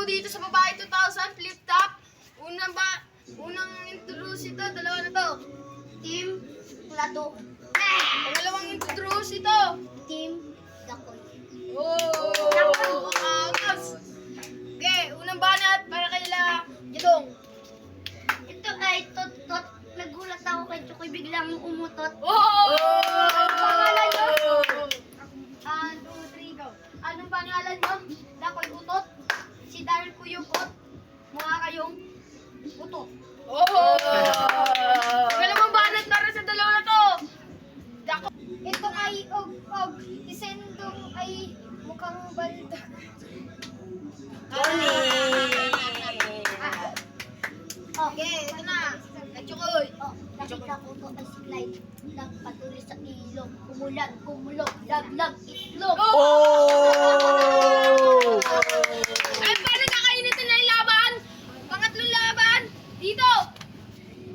dito sa Babae 2000, flip top. Unang introduce ito, dalawa na to. Team Plato. Pangalawang introduce ito. Team Dakoy. Oh! Angas! Okay, unang banat para kaila Jadong. Ito ay tot-tot. Nagulat ako kay Chokoy biglang umutot. Oh! Pangalan nyo? 1, 2, 3, go. Anong pangalan nyo? Dakoy utot. Si Daryl Kuyukot. Mukha kayong utot. Oh! Pangalawang banat para sa dalawa na to. Dako. Ito ay og-og. Isendong ay mukhang balda. Okay, ito na. Kachukoy. Oh, nakita ko to ay si Clyde. Nagpatuloy sa ilog. Kumulat, kumulog, laglag, itlog. Ay, paano kakainitin na yung laban? Pangatlong laban. Dito.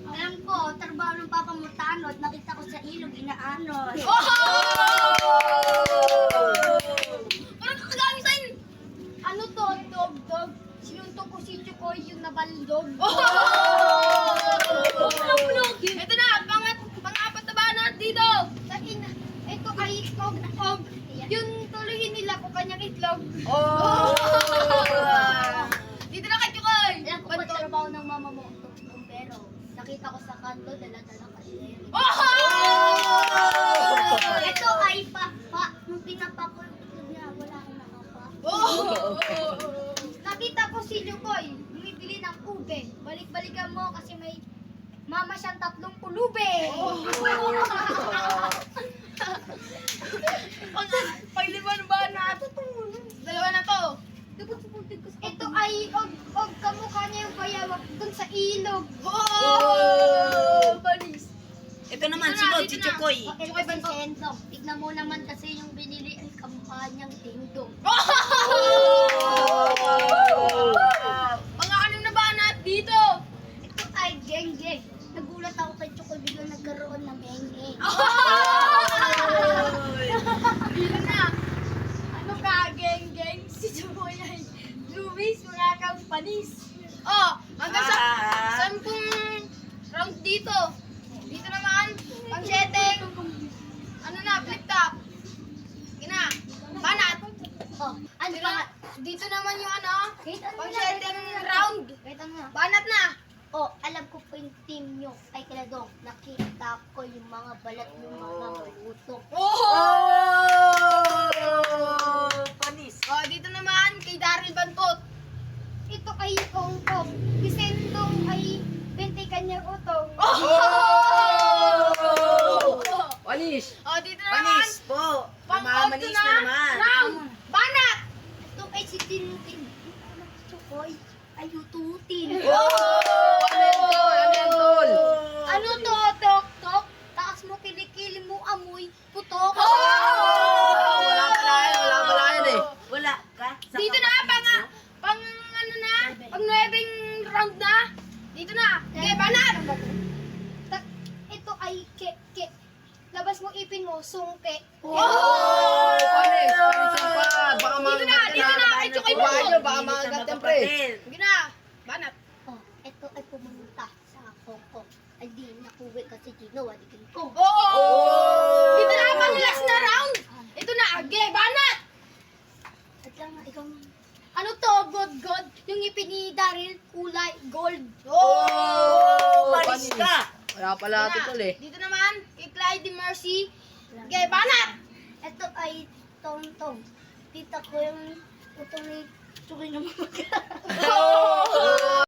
Alam ko, trabaho ng papa mo tanod. Nakita ko sa ilog, inaanod. Oh! Parang kakagamitin. Ano to, dog? Sinuntok ko si Chukoy yung nabaldog. Ito na, pang-apat na banat dito. Ito ay og na og. Yung tuloyin nila ko kanyang itlog. Dito na kay Chukoy. Alam ko ba trabaho ng mama mo? Pero nakita ko sa kanto, dala-dala ka siya. Ito ay pa. Nung pinapakulog niya, wala akong nakapa. Nakita ko si Lukoy, bumibili ng ube. Balik-balikan mo kasi may mama siyang 3 pulube. Pang-limang banat. Dalawa na to. Ito ay og kamukha niya yung bayawak dun sa ilog. Balis. Ito naman, Dito na, sunod, dito si na. Chukoy. Ito si Sendong. Tignan mo naman kasi yung binili ang kamukha niyang dingdong. Mga ano na banat dito. Ito ay geng-geng. Nagulat ako kay Chokoy biglang nagkaroon ng heng-heng. Dito na. Ano ka, geng-geng? Si Chukoy ay Luis, mga kampanis. Oh, hanggang sa 10 round dito. Dito naman, pang 7. Ano na, flip top. Ina, banat. Oh, ano Dito, ba? dito naman yung ano, Kahit ano pang na, 7 kahit ano na. round. Kahit ano na. Banat na. Oh, alam ko po yung team nyo. Ay, Kaladong, nakita ko yung mga balat ng mga utong. Panis. Oh, dito naman, kay Daryl Bantot. Ito ay ong-ong. Isendong ay binti kanyang utong. Panis. Oh, dito naman, Panis po. pang-8 Namamanis na na naman. round. Banat. Ito ay si Tintin. Chokoy ay ututin. Ano to, tok-tok? Taas mo kilikili mo amoy putok. Wala pala yan eh. Wala ka. Dito na, pang ano na, pang 9 round na. Dito na, okay, banat. Ito ay ke. Labas mo ipin mo, sungke. Panis yan pa. Baka Dito na, ay Chukoy Buwayo, Bantot. baka maagat yan, pre. Sige na, banat. Oh, ito ay pumunta sa Hong Kong. Ay di nakuwi kasi ginawa ni King Kong. Dito na, pang last na round. Ito na, okay, banat. At lang nga, ikaw ano to, God? Yung ipin ni Daryl, kulay, gold. Panis ka. Wala pala Dito na. titol eh. Dito naman, kay Clyde Mercy. Okay, banat. Ito ay tong-tong. Tita ko yung utong ni Chukoy na mamagka.